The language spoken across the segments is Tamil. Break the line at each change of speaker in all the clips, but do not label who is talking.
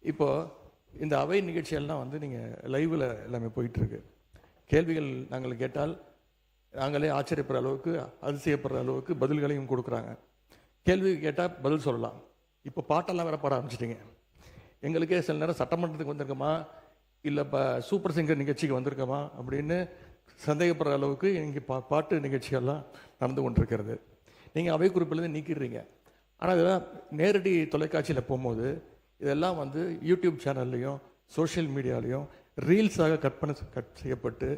இப்போ இந்த அவை நிகழ்ச்சியெல்லாம் வந்து நீங்கள் லைவில் எல்லாமே போயிட்டுருக்கு. கேள்விகள் நாங்கள் கேட்டால் நாங்களே ஆச்சரியப்படுற அளவுக்கு, அதிசயப்படுற அளவுக்கு பதில்களையும் கொடுக்குறாங்க. கேள்வி கேட்டால் பதில் சொல்லலாம். இப்போ பாட்டெல்லாம் வேற பாட ஆரம்பிச்சிட்டிங்க. எங்களுக்கே சில நேரம் சட்டமன்றத்துக்கு வந்திருக்கோமா இல்லை இப்போ சூப்பர் சிங்கர் நிகழ்ச்சிக்கு வந்திருக்கோமா அப்படின்னு சந்தேகப்படுற அளவுக்கு இங்கே பாட்டு நிகழ்ச்சிகள்லாம் நடந்து கொண்டிருக்கிறது. நீங்கள் அவை குறிப்பிலேருந்து நீக்கிடுறீங்க. ஆனால் இதெல்லாம் நேரடி தொலைக்காட்சியில் போகும்போது இதெல்லாம் வந்து யூடியூப் சேனல்லையும் சோஷியல் மீடியாலையும் ரீல்ஸாக கட் செய்யப்பட்டு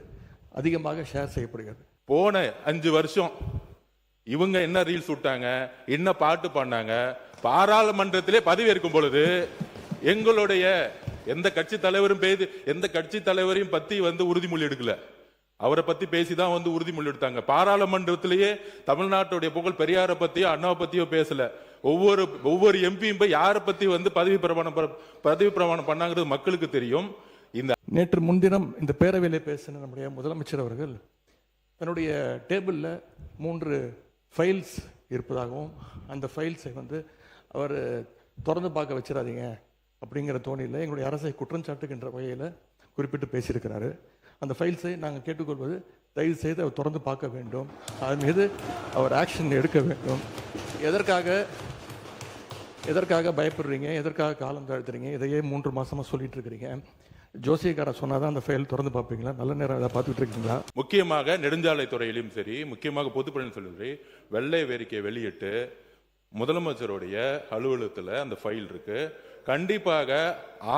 அதிகமாக ஷேர் செய்யப்படுகிறது.
போன 5 வருஷம் இவங்க என்ன ரீல்ஸ் விட்டாங்க, என்ன பாட்டு பாடினாங்க, பாராளுமன்றத்திலே பதவி இருக்கும் பொழுது எங்களுடைய எந்த கட்சி தலைவரும் எந்த கட்சி தலைவரையும் பத்தி வந்து உறுதிமொழி எடுக்கல. அவரை பத்தி பேசிதான் வந்து உறுதிமொழி எடுத்தாங்க. பாராளுமன்றத்திலேயே தமிழ்நாட்டுடைய புகழ் பெரியாரை பத்தியோ அண்ணாவை பத்தியோ பேசல. ஒவ்வொரு எம்பியும் போய் யாரை பத்தி வந்து பதவி பிரமாணம் பண்ணாங்கிறது மக்களுக்கு தெரியும். இந்த
நேற்று முன்தினம் இந்த பேரவையில் பேசின நம்முடைய முதலமைச்சர் அவர்கள் தன்னுடைய டேபிளில் 3 ஃபைல்ஸ் இருப்பதாகவும் அந்த ஃபைல்ஸை வந்து அவர் திறந்து பார்க்க வச்சிடாதீங்க அப்படிங்கிற தோணியில் எங்களுடைய அரசை குற்றம் சாட்டுகின்ற வகையில் குறிப்பிட்டு பேசியிருக்கிறாரு. அந்த ஃபைல்ஸை நாங்கள் கேட்டுக்கொள்வது, தயவு செய்து அவர் திறந்து பார்க்க வேண்டும், அதன் மீது அவர் ஆக்ஷன் எடுக்க வேண்டும். எதற்காக பயப்படுறீங்க, எதற்காக காலம் தாழ்த்துறீங்க, இதையே 3 மாசமா சொல்லிட்டு இருக்கிறீங்க. ஜோசியக்காரன் சொன்னாதான் அந்த ஃபைல் திறந்து பார்ப்பீங்களா? நல்ல நேரம் அதை பார்த்துட்டு இருக்கீங்களா?
முக்கியமாக நெடுஞ்சாலை துறையிலும் சரி, முக்கியமாக பொதுப்பணின்னு சொல்லி வெள்ளை வேறிக்கை வெளியிட்டு முதலமைச்சருடைய அலுவலகத்தில் அந்த ஃபைல் இருக்கு. கண்டிப்பாக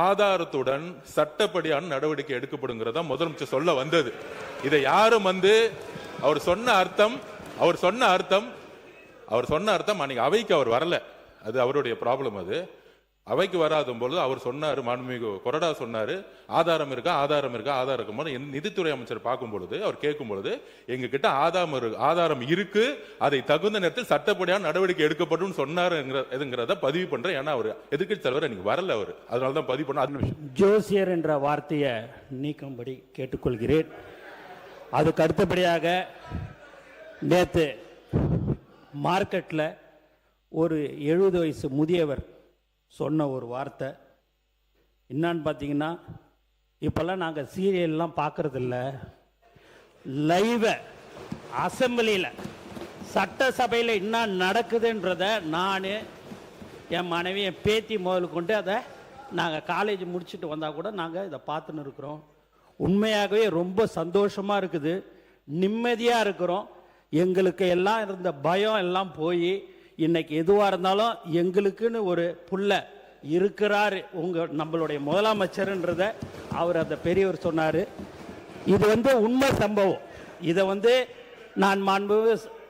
ஆதாரத்துடன் சட்டப்படியான நடவடிக்கை எடுக்கப்படுங்கிறதா முதலமைச்சர் சொல்ல வந்தது. இதை யாரும் வந்து அவர் சொன்ன அர்த்தம் அன்னைக்கு அவைக்கு அவர் வரல. அது அவருடைய ப்ராப்ளம். அது அவைக்கு வராத பொழுது அவர் சொன்னார், மாண்புமிகு கொறடா சொன்னாரு, ஆதாரம் இருக்கும்போது நிதித்துறை அமைச்சர் பார்க்கும் பொழுது அவர் கேட்கும் பொழுது எங்க கிட்ட ஆதாரம் இருக்கு, அதை தகுந்த நேரத்தில் சட்டப்படியான நடவடிக்கை எடுக்கப்படும் சொன்னாருங்கிறத பதிவு பண்றேன். ஏன்னா அவர் எதிர்க்கட்சி தலைவர் எனக்கு வரல, அவர் அதனாலதான் பதிவு பண்ண.
ஜோசியர் என்ற வார்த்தையை நீக்கும்படி கேட்டுக்கொள்கிறேன். அதுக்கு அடுத்தபடியாக நேற்று மார்க்கெட்டில் ஒரு 70 வயசு முதியவர் சொன்ன ஒரு வார்த்தை என்னான்னு பார்த்தீங்கன்னா, இப்போல்லாம் நாங்கள் சீரியல்லாம் பார்க்கறதில்ல, லைவை அசம்பிளியில் சட்டசபையில் என்ன நடக்குதுன்றத நான் என் மனைவி என் பேத்தி முதல் கொண்டு அதை நாங்கள் காலேஜ் முடிச்சுட்டு வந்தால் கூட நாங்கள் இதை பார்த்துன்னு இருக்கிறோம். உண்மையாகவே ரொம்ப சந்தோஷமாக இருக்குது, நிம்மதியாக இருக்கிறோம். எங்களுக்கு எல்லாம் இருந்த பயம் எல்லாம் போய் இன்னைக்கு எதுவாக இருந்தாலும் எங்களுக்குன்னு ஒரு புள்ள இருக்கிறாரு நம்மளுடைய முதலமைச்சர்ன்றத அவர் அந்த பெரியவர் சொன்னார். இது வந்து உண்மை சம்பவம். இதை வந்து நான் மாண்பு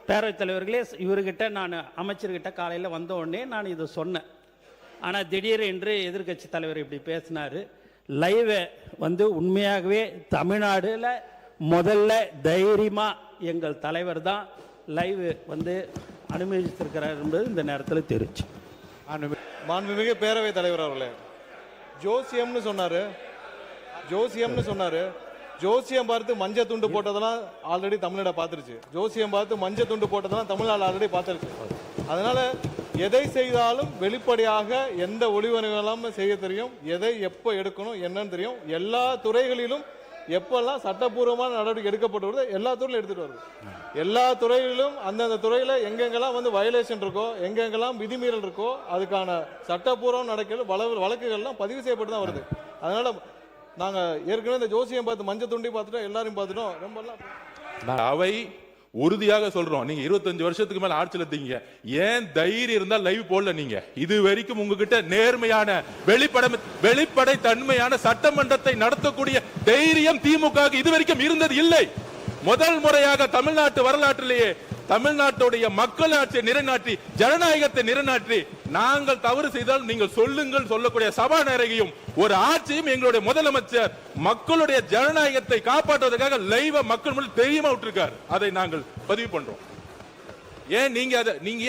பேரவைத் தலைவர்களே இவர்கிட்ட நான் அமைச்சர்கிட்ட காலையில் வந்த உடனே நான் இதை சொன்னேன். ஆனால் திடீர் என்று எதிர்கட்சி தலைவர் இப்படி பேசினார். லைவை வந்து உண்மையாகவே தமிழ்நாடுல முதல்ல தைரியமாக எங்கள் தலைவர் தான் லைவ் வந்து அனுமதித்திருக்கிறார் என்பது இந்த நேரத்தில் தெரிவிச்சு.
மாண்புமிகு பேரவைத் தலைவர் அவர்களே, ஜோசியம்னு சொன்னாரு. ஜோசியம் பார்த்து மஞ்சள் துண்டு போட்டதெல்லாம் ஆல்ரெடி தமிழ்நாடு பார்த்துருச்சு. ஜோசியம் பார்த்து மஞ்சள் துண்டு போட்டதெல்லாம் தமிழ்நாடு ஆல்ரெடி பார்த்துருச்சு. அதனால எதை செய்தாலும் வெளிப்படையாக எந்த ஒளிவனைகளும் செய்ய தெரியும், எதை எப்போ எடுக்கணும் என்னன்னு தெரியும். எல்லா துறைகளிலும் எப்பெல்லாம் சட்டப்பூர்வமான நடவடிக்கை எடுக்கப்பட்டு வருது எல்லா துறையிலும் எடுத்துட்டு வருது. எல்லா துறைகளிலும் அந்தந்த துறையில எங்கெங்கெல்லாம் வந்து வயலேஷன் இருக்கோ, எங்கெங்கெல்லாம் விதிமீறல் இருக்கோ, அதுக்கான சட்டப்பூர்வம் நடக்கிற வழக்குகள்லாம் பதிவு செய்யப்பட்டு தான் வருது. அதனால நாங்க ஏற்கனவே இந்த ஜோசியம் பார்த்து மஞ்சள் துண்டி பார்த்துட்டோம், எல்லாரையும் பார்த்துட்டோம். ரொம்ப
அவை உறுதியாக சொல்றோம், நீங்க 25 வருஷத்துக்கு மேல ஆட்சியில் இருக்கீங்க, ஏன் தைரியம் இருந்தா லைவ் போடல? நீங்க இது வரைக்கும் உங்ககிட்ட நேர்மையான வெளிப்படை தன்மையான சட்டமன்றத்தை நடத்தக்கூடிய தைரியம் திமுக இது வரைக்கும் இருந்தது இல்லை. முதல் முறையாக தமிழ்நாட்டு வரலாற்றிலேயே தமிழ்நாட்டுடைய மக்களாட்சியை நிலைநாட்டி ஜனநாயகத்தை நிலைநாட்டி நாங்கள் தவறு செய்தால் நீங்கள் சொல்லுங்கள் சொல்லக்கூடிய சபாநாயகையும் ஒரு ஆட்சியும் எங்களுடைய முதலமைச்சர் மக்களுடைய ஜனநாயகத்தை காப்பாற்றுவதற்காக லைவ மக்கள் முன்னாடி தெரியுமா விட்டுருக்காரு. அதை நாங்கள் பதிவு பண்றோம். ஏன் நீங்க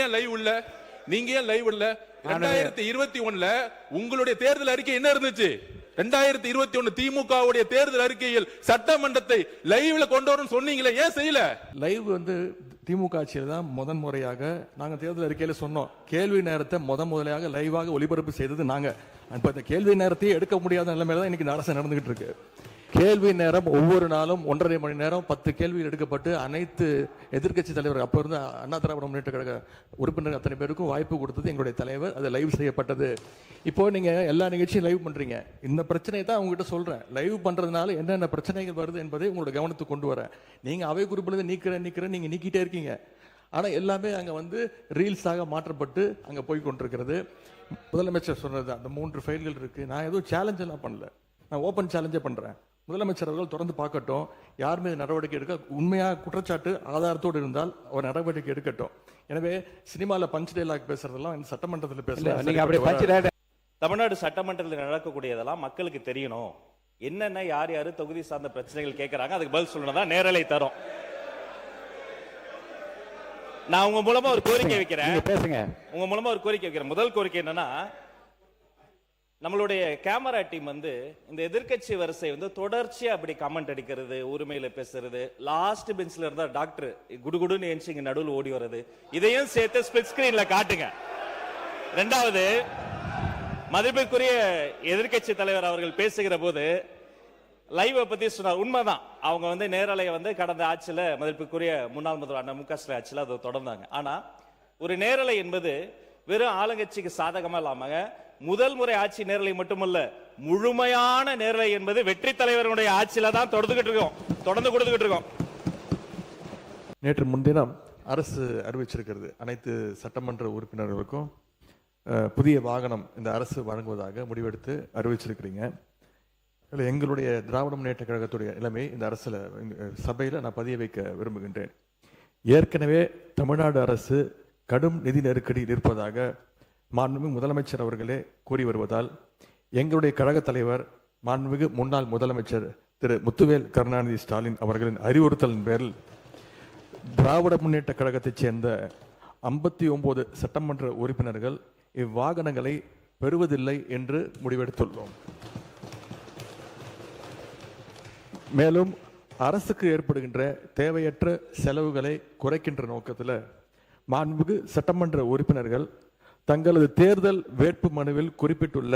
ஏன் லைவ் இல்ல? 2021 உங்களுடைய தேர்தல் அறிக்கை என்ன இருந்துச்சு? 2021 திமுகவுடைய தேர்தல் அறிக்கையில் சட்டமன்றத்தை லைவ்ல கொண்டு வரும் சொன்னீங்களே, ஏன் செய்யல?
லைவ் வந்து திமுக ஆட்சியில் தான் முதன்முறையாக நாங்கள் தேர்தல் அறிக்கையில் சொன்னோம். கேள்வி நேரத்தை முதலையாக லைவாக ஒளிபரப்பு செய்தது நாங்கள். இப்போ இந்த கேள்வி நேரத்தையே எடுக்க முடியாத நிலைமையில தான் இன்னைக்கு இந்த அரசு நடந்துகிட்டு இருக்கு. கேள்வி நேரம் ஒவ்வொரு நாளும் 1.5 மணி நேரம் 10 கேள்விகள் எடுக்கப்பட்டு அனைத்து எதிர்க்கட்சி தலைவர் அப்போ இருந்த அண்ணா திராவிட முன்னேற்ற கழக உறுப்பினர்கள் அத்தனை பேருக்கும் வாய்ப்பு கொடுத்தது எங்களுடைய தலைவர். அது லைவ் செய்யப்பட்டது. இப்போ நீங்க எல்லா நிகழ்ச்சியும் லைவ் பண்றீங்க. இந்த பிரச்சனையை தான் உங்ககிட்ட சொல்றேன். லைவ் பண்றதுனால என்னென்ன பிரச்சனைகள் வருது என்பதை உங்களோட கவனத்துக்கு கொண்டு வரேன். நீங்க அவை குறிப்பில் நீக்கிறேன் நீங்க நீக்கிட்டே இருக்கீங்க. ஆனா எல்லாமே அங்க வந்து ரீல்ஸாக மாற்றப்பட்டு அங்க போய் கொண்டிருக்கிறது. முதலமைச்சர் சொன்னது அந்த 3 ஃபைல்கள் இருக்கு. நான் எதுவும் சேலஞ்ச் எல்லாம் பண்ணல, நான் ஓப்பன் சேலஞ்சே பண்றேன். முதலமைச்சர் அவர்கள் தொடர்ந்து பார்க்கட்டும், யார் மீது நடவடிக்கை எடுக்க உண்மையாக குற்றச்சாட்டு ஆதாரத்தோடு இருந்தால் அவர் நடவடிக்கை எடுக்கட்டும். எனவே சினிமாவில் பஞ்ச் டைலாக் பேசுறதெல்லாம் இந்த சட்டமன்றத்தில் பேசல.
தமிழ்நாடு சட்டமன்றத்தில் நடக்கக்கூடியதெல்லாம் மக்களுக்கு தெரியணும். என்னென்ன யார் யாரு தொகுதி சார்ந்த பிரச்சனைகள் கேட்கறாங்க, அதுக்கு பதில் சொல்லணும். நேரலை தரும். நான் உங்க மூலமா ஒரு கோரிக்கை வைக்கிறேன். பேசுங்க. உங்க மூலமா ஒரு கோரிக்கை வைக்கிறேன். முதல் கோரிக்கை என்னன்னா, நம்மளுடைய கேமரா டீம் வந்து இந்த எதிர்க்கட்சி வரிசை வந்து தொடர்ச்சியா அப்படி கமெண்ட் அடிக்கிறது, உரிமையில பேசுறது, லாஸ்ட் பெஞ்ச்ல இருந்தா டாக்டர் குடுகுடுன்னு எஞ்சி இங்க நடுவில் ஓடி வர்றது, இதையும் சேர்த்து ஸ்பிளிட் ஸ்கிரீன்ல காட்டுங்க. இரண்டாவது, மதிப்பிற்குரிய எதிர்க்கட்சி தலைவர் அவர்கள் பேசுகிற போது லைவ் பத்தி சொன்னார். உண்மைதான், அவங்க வந்து நேரலையை வந்து கடந்த ஆட்சியில மதிப்பிற்குரிய முன்னாள் முதல்வர் அண்ணா மு க ஸ்டாலின் ஆட்சியில அதை தொடர்ந்தாங்க. ஆனா ஒரு நேரலை என்பது வெறும் ஆளுங்கட்சிக்கு சாதகமா இல்லாம முதல் முறை ஆட்சி நேரலை மட்டுமல்ல, முழுமையான நேரலை என்பது வெற்றி தலைவர்களுடைய ஆட்சியில தான் தொடர்ந்து கொடுத்துக்கிட்டு இருக்கோம்.
நேற்று முன்தினம் அரசு அறிவிச்சிருக்கிறது, அனைத்து சட்டமன்ற உறுப்பினர்களுக்கும் புதிய வாகனம் இந்த அரசு வழங்குவதாக முடிவெடுத்து அறிவிச்சிருக்கிறீங்க. எங்களுடைய திராவிட முன்னேற்ற கழகத்துடைய நிலைமை இந்த அரசுல சபையில நான் பதிய வைக்க விரும்புகின்றேன். ஏற்கனவே தமிழ்நாடு அரசு கடும் நிதி நெருக்கடியில் இருப்பதாக மாண்புமிகு முதலமைச்சர் அவர்களே கூறி வருவதால் எங்களுடைய கழக தலைவர் மாண்புமிகு முன்னாள் முதலமைச்சர் திரு முத்துவேல் கருணாநிதி ஸ்டாலின் அவர்களின் அறிவுறுத்தலின் பேரில் திராவிட முன்னேற்ற கழகத்தைச் சேர்ந்த 59 சட்டமன்ற உறுப்பினர்கள் இவ்வாகனங்களை பெறுவதில்லை என்று முடிவெடுத்துள்ளோம். மேலும் அரசுக்கு ஏற்படுகின்ற தேவையற்ற செலவுகளை குறைக்கின்ற நோக்கத்தில் மாண்புமிகு சட்டமன்ற உறுப்பினர்கள் தங்களது தேர்தல் வேட்பு மனுவில் குறிப்பிட்டுள்ள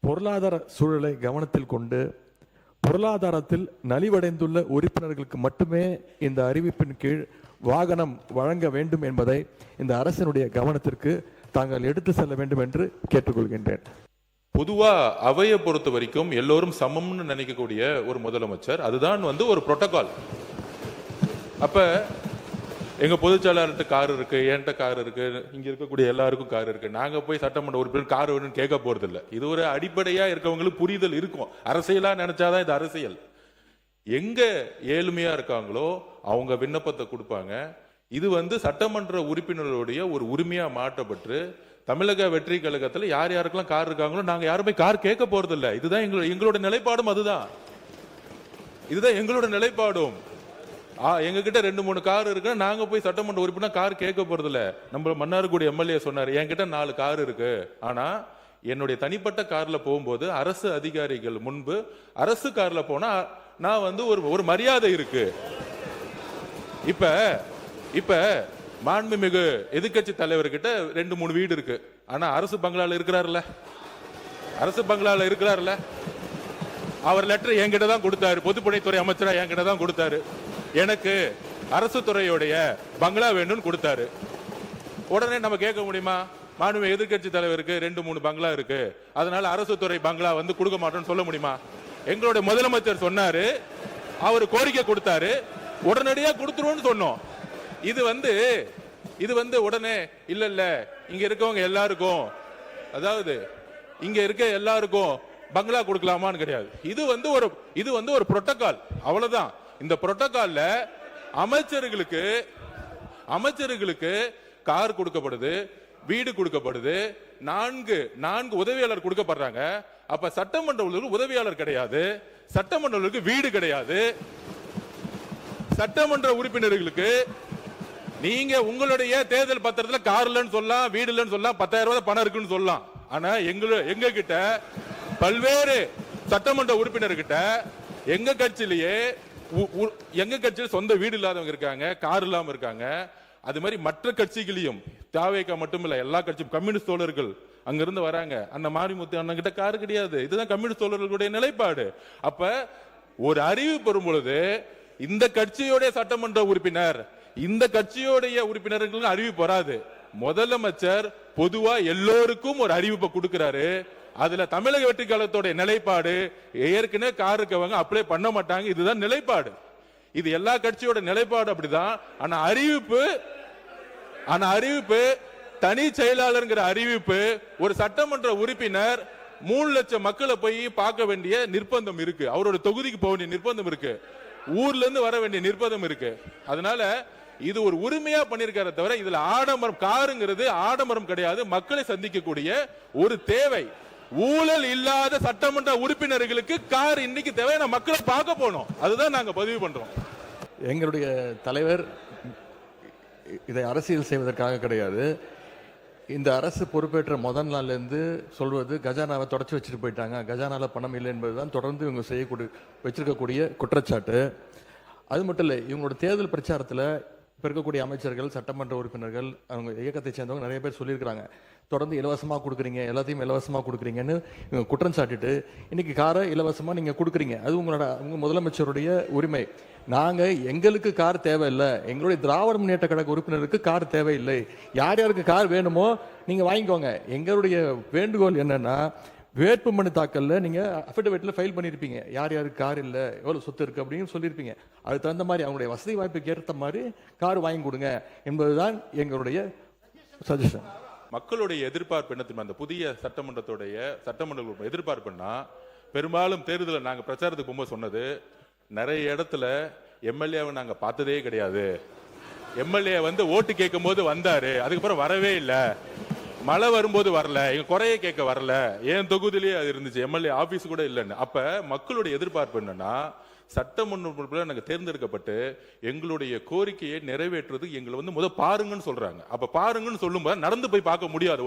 பொருளாதார சூழலை கவனத்தில் கொண்டு பொருளாதாரத்தில் நலிவடைந்துள்ள உறுப்பினர்களுக்கு மட்டுமே இந்த அறிவிப்பின் கீழ் வாகனம் வழங்க வேண்டும் என்பதை இந்த அரசினுடைய கவனத்திற்கு தாங்கள் எடுத்து செல்ல வேண்டும் என்று கேட்டுக்கொள்கின்றேன்.
பொதுவா அவையை பொறுத்த வரைக்கும் எல்லோரும் சமம்னு நினைக்கக்கூடிய ஒரு முதலமைச்சர், அதுதான் வந்து ஒரு புரோட்டோகால். அப்ப எங்க பொதுச்செயலாளர்கிட்ட கார் இருக்கு, என்கிட்ட கார் இருக்கு, இங்க இருக்கக்கூடிய எல்லாருக்கும் கார் இருக்கு. நாங்க போய் சட்டமன்ற உறுப்பினர் கார் வேணும்னு கேட்க போறது இல்லை. இது ஒரு அடிப்படையா இருக்கவங்களுக்கு புரிதல் இருக்கும். அரசியலா நினைச்சாதான் இது அரசியல். எங்க ஏழ்மையா இருக்காங்களோ அவங்க விண்ணப்பத்தை கொடுப்பாங்க. இது வந்து சட்டமன்ற உறுப்பினர்களுடைய ஒரு உரிமையா மாற்றப்பட்டு தமிழக வெற்றி கழகத்துல யார் யாருக்கெல்லாம் கார் இருக்காங்களோ நாங்க யாருமே கார் கேட்க போறது இல்லை. இதுதான் எங்களோட நிலைப்பாடும். இதுதான் எங்களோட நிலைப்பாடும். எங்க கிட்ட 2-3 கார் இருக்கு, நாங்க போய் சட்டமன்ற உறுப்பினர் கார் கேட்க போறது இல்ல. நம்ம மன்னார்குடி எம்எல்ஏ சொன்னாரு, என்கிட்ட 4 கார் இருக்கு, ஆனா என்னுடைய தனிப்பட்ட கார்ல போகும்போது அரசு அதிகாரிகள் முன்பு அரசு கார்ல போனா நான் வந்து ஒரு மரியாதை இருக்கு. இப்ப மாண்புமிகு எதிர்க்கட்சி தலைவர்கிட்ட 2-3 வீடு இருக்கு, ஆனா அரசு பங்களால இருக்கிறாருல்ல, அவர் லெட்டர் என்கிட்ட தான் கொடுத்தாரு. பொதுப்பணித்துறை அமைச்சரா என்கிட்ட தான் கொடுத்தாரு. எனக்கு அரசு துறையுடைய பங்களா வேணும்னு கொடுத்தாரு. உடனே நம்ம கேட்க முடியுமா? மாண்புமிகு எதிர்க்கட்சி தலைவருக்கு 2-3 பங்களா இருக்கு, அதனால அரசு துறை பங்களா வந்து கொடுக்க மாட்டோம்னு சொல்ல முடியுமா? எங்களுடைய முதலமைச்சர் சொன்னாரு, அவர் கோரிக்கை கொடுத்தாரு, உடனடியா கொடுத்துருவோம்னு சொன்னோம். இது வந்து உடனே இல்ல இங்க இருக்கவங்க எல்லாருக்கும், அதாவது இங்க இருக்க எல்லாருக்கும் பங்களா கொடுக்கலாமான்னு கிடையாது. இது வந்து ஒரு புரோட்டோகால், அவ்வளவுதான். இந்த புரோட்டோகால்ல அமைச்சர்களுக்கு கார் கொடுக்கப்படுது, வீடு கொடுக்கப்படுது, 4 உதவியாளர் கொடுக்கப்படுறாங்க. அப்ப சட்டமன்ற உதவியாளர் கிடையாது, சட்டமன்ற வீடு கிடையாது. சட்டமன்ற உறுப்பினர்களுக்கு நீங்க உங்களுடைய தேர்தல் பத்திரத்துல கார் இல்லைன்னு சொல்லலாம், வீடு இல்லைன்னு சொல்லலாம், 10,000 ரூபாய் பணம் இருக்குன்னு சொல்லலாம். ஆனா எங்க கிட்ட பல்வேறு சட்டமன்ற உறுப்பினர்கிட்ட எங்க கட்சியில் சொந்த வீடு இல்லாதவங்க இருக்காங்க, கார் இல்லாம இருக்காங்க. அது மாதிரி மற்ற கட்சிகளையும், தாவேகா மட்டும் இல்ல, எல்லா கட்சியும், கம்யூனிஸ்ட் தோழர்கள், அங்கிருந்து வராங்க. அந்த மாரிமுத்து அண்ணன் கிட்ட கார் கிடையாது. இதுதான் கம்யூனிஸ்ட் தோழர்களுடைய நிலைப்பாடு. அப்ப ஒரு அறிவிப்பு வரும் பொழுது இந்த கட்சியோடைய சட்டமன்ற உறுப்பினர், இந்த கட்சியோடைய உறுப்பினர்களுக்கு அறிவிப்பு வராது. முதலமைச்சர் பொதுவா எல்லோருக்கும் ஒரு அறிவிப்பை கொடுக்கிறாரு. அதுல தமிழக வெற்றி கழகத்தோட நிலைப்பாடு ஏற்கனவே கார் இருக்கவங்க அப்ளை பண்ண மாட்டாங்க. இதுதான் நிலைப்பாடு. இது எல்லா கட்சியோட நிலைப்பாடு அப்படிதான். ஆனா அறிவிப்பு தனி செயலாளர்ங்கிற அறிவிப்பு ஒரு சட்டமன்ற உறுப்பினர் 3 லட்சம் மக்களை போய் பார்க்க வேண்டிய நிர்பந்தம் இருக்கு. அவரோட தொகுதிக்கு போக வேண்டிய நிர்பந்தம் இருக்கு. ஊர்ல இருந்து வர வேண்டிய நிர்பந்தம் இருக்கு. அதனால இது ஒரு உரிமையா பண்ணிருக்காரு தவிர இதுல ஆடம்பரம், காருங்கிறது ஆடம்பரம் கிடையாது. மக்களை சந்திக்கக்கூடிய ஒரு தேவை. ஊழல் இல்லாத சட்டமன்ற உறுப்பினர்களுக்கு கார் இன்னைக்கு தேவை. மக்களை பார்க்க போனோம். அதுதான் நாங்க பதிவு பண்றோம்.
எங்களுடைய தலைவர் இதை அரசியல் செய்வதற்காக கிடையாது. இந்த அரசு பொறுப்பேற்ற முதல் நாள்ல இருந்து சொல்வது கஜானாவை தொடச்சி வச்சுட்டு போயிட்டாங்க, கஜானால பணம் இல்லை என்பதுதான் தொடர்ந்து இவங்க வச்சிருக்கக்கூடிய குற்றச்சாட்டு. அது மட்டும் இல்லை, இவங்களோட தேர்தல் பிரச்சாரத்தில் இப்போ இருக்கக்கூடிய அமைச்சர்கள், சட்டமன்ற உறுப்பினர்கள், அவங்க இயக்கத்தை சேர்ந்தவங்க நிறைய பேர் சொல்லியிருக்கிறாங்க, தொடர்ந்து இலவசமாக கொடுக்குறீங்க, எல்லாத்தையும் இலவசமாக கொடுக்குறீங்கன்னு இவங்க குற்றம் சாட்டிட்டு இன்னைக்கு காரை இலவசமாக நீங்கள் கொடுக்குறீங்க. அது உங்க முதலமைச்சருடைய உரிமை. நாங்கள் எங்களுக்கு கார் தேவையில்லை, எங்களுடைய திராவிட முன்னேற்ற கழக உறுப்பினருக்கு கார் தேவையில்லை. யார் யாருக்கு கார் வேணுமோ நீங்கள் வாங்கிக்கோங்க. எங்களுடைய வேண்டுகோள் என்னன்னா, வேட்புமனு தாக்கல்ல நீங்க அஃபிடவிட்ல ஃபைல் பண்ணிருப்பீங்க, யார் யாருக்கு கார் இல்ல, எவ்வளவு சொத்து இருக்கு அப்படின்னு சொல்லியிருப்பீங்க. அதுக்கு தகுந்த மாதிரி அவங்களுடைய வசதி வாய்ப்புக்கு ஏற்ற மாதிரி கார் வாங்கி கொடுங்க என்பதுதான் எங்களுடைய சஜஷன்.
மக்களுடைய எதிர்பார்ப்பு என்ன தெரியுமா? அந்த புதிய சட்டமன்ற எதிர்பார்ப்புன்னா, பெரும்பாலும் தேர்தலில் நாங்க பிரச்சாரத்துக்கு போகும்போது சொன்னது, நிறைய இடத்துல எம்எல்ஏவை நாங்க பார்த்ததே கிடையாது. எம்எல்ஏ வந்து ஓட்டு கேட்கும் போது வந்தாரு, அதுக்கப்புறம் வரவே இல்லை. மழை வரும்போது வரல, எங்க குறைய கேட்க வரல, ஏன் தொகுதியிலேயே அது இருந்துச்சு, எம்எல்ஏ ஆபீஸ் கூட இல்லைன்னு. அப்ப மக்களுடைய எதிர்பார்ப்பு என்னன்னா, சட்டமன்ற நாங்க தேர்ந்தெடுக்கப்பட்டு எங்களுடைய கோரிக்கையை நிறைவேற்றுறது எங்களை வந்து பாருங்கன்னு சொல்றாங்க. அப்ப பாருங்கன்னு சொல்லும்போது நடந்து போய் பார்க்க முடியாது.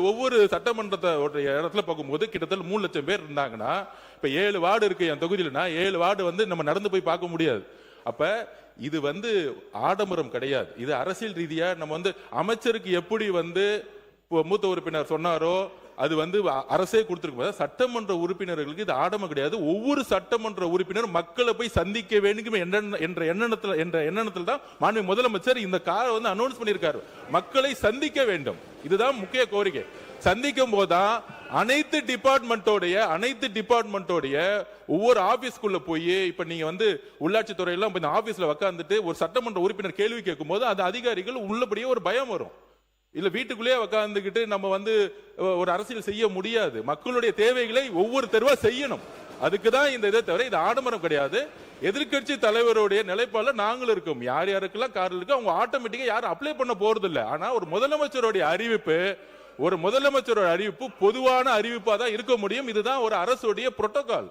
ஒவ்வொரு சட்டமன்றத்தை இடத்துல பார்க்கும்போது கிட்டத்தட்ட 3 லட்சம் பேர் இருந்தாங்கன்னா, இப்ப 7 வார்டு இருக்கு என் தொகுதியிலனா, 7 வார்டு வந்து நம்ம நடந்து போய் பார்க்க முடியாது. அப்ப இது வந்து ஆடம்பரம் கிடையாது. இது அரசியல் ரீதியா நம்ம வந்து அமைச்சருக்கு எப்படி வந்து மூத்த உறுப்பினர் சொன்னாரோ அது வந்து அரசே கொடுத்திருக்கும். சட்டமன்ற உறுப்பினர்களுக்கு இது ஆடம்பரம் கிடையாது. ஒவ்வொரு சட்டமன்ற உறுப்பினர் மக்களை போய் சந்திக்க வேண்டும் என்ற எண்ணத்தில் தான் மாண்புமிகு முதலமைச்சர் இந்த காரை வந்து அனௌன்ஸ் பண்ணியிருக்காரு. மக்களை சந்திக்க வேண்டும், இதுதான் முக்கிய கோரிக்கை. சந்திக்கும் போதுதான் அனைத்து டிபார்ட்மெண்டோடைய ஒவ்வொரு ஆபீஸ்க்குள்ள போய், இப்ப நீங்க வந்து உள்ளாட்சி துறையெல்லாம் இந்த ஆபீஸ்ல உட்கார்ந்துட்டு ஒரு சட்டமன்ற உறுப்பினர் கேள்வி கேட்கும் போது அந்த அதிகாரிகள் உள்ளபடியே ஒரு பயம் வரும். இல்ல வீட்டுக்குள்ளேயே உட்கார்ந்துகிட்டு நம்ம வந்து ஒரு அரசியல் செய்ய முடியாது. மக்களுடைய தேவைகளை ஒவ்வொரு தெருவா செய்யணும். அதுக்குதான் இந்த இதை தவிர இது ஆடம்பரம் கிடையாது. எதிர்கட்சி தலைவருடைய நிலைப்பாடுல நாங்களும் இருக்கோம். யார் யாருக்கெல்லாம் கார் இருக்கு அவங்க ஆட்டோமேட்டிக்கா யாரும் அப்ளை பண்ண போறது இல்லை. ஆனா ஒரு முதலமைச்சருடைய அறிவிப்பு பொதுவான அறிவிப்பா தான் இருக்க முடியும். இதுதான் ஒரு அரசுடைய புரோட்டோகால்.